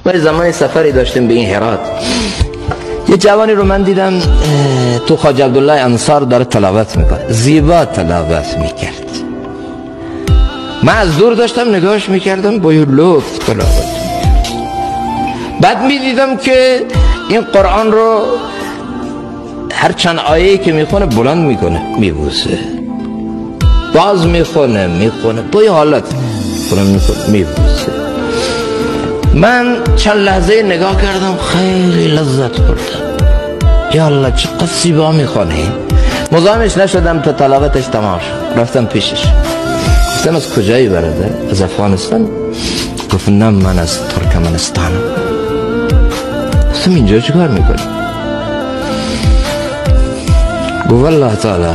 ما زمانی سفری داشتیم به این هرات، یه جوانی رو من دیدم تو خواجه عبدالله انصار داره تلاوت میکنه، زیبا تلاوت میکرد. من از دور داشتم نگاهش میکردم با یه لطف تلاوت. بعد میدیدم که این قرآن رو هر چند آیه‌ای که میخونه بلند میکنه میبوسه، باز میخونه با یه حالت بلند میکنه میبوسه. من چند لحظه نگاه کردم، خیلی لذت بردم. یا الله چقدر زیبا میخونه. مزاحمش نشدم تا تلاوتش تمام شد. رفتم پیشش، گفتم از کجایی برادر؟ از افغانستان؟ گفت نه من از ترکمنستانم. گفتم اینجا چی کار میکنی؟ گفت والله تعالی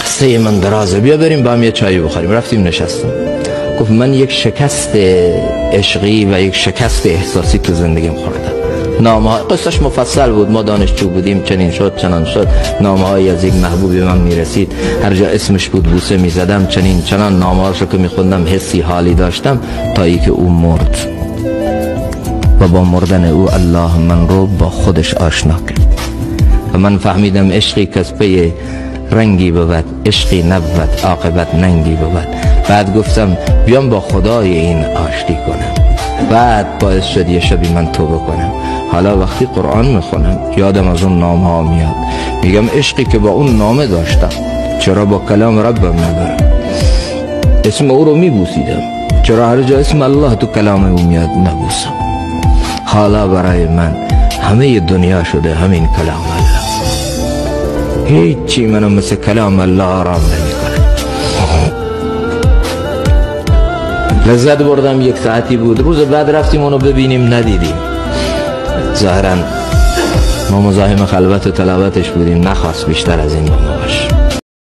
قصه من درازه، بیا بریم با هم یه چایی بخوریم. رفتیم نشستم. گفت من یک شکست عشقی و یک شکست احساسی تو زندگیم خوردم. نامه های قصهش مفصل بود، ما دانشجو بودیم، چنین شد چنان شد، نامه هایی از یک محبوبی من میرسید، هر جا اسمش بود بوسه میزدم، چنین چنان نامه هاشو که میخوندم حسی حالی داشتم، تا ای که او مرد و با مردن او الله من رو با خودش آشنا کرد و من فهمیدم عشقی کسبه رنگی بود، عشقی نبود عاقبت ننگی بود. بعد گفتم بیام با خدای این آشتی کنم. بعد باعث شد یه شبی من توبه کنم. حالا وقتی قرآن میخونم یادم از اون نامه ها میاد، میگم عشقی که با اون نامه داشتم چرا با کلام ربم ندارم؟ اسم او رو میبوسیدم، چرا هر جا اسم الله تو کلام او میاد نبوسم؟ حالا برای من همه دنیا شده همین کلام الله. هیچی منو مثل کلام الله آرام نمیکنه. لذت بردم. یک ساعتی بود. روز بعد رفتیم اونو ببینیم، ندیدیم. ظاهرا ما مزاحم خلوت و تلاوتش بودیم، نخواست بیشتر از این باشه.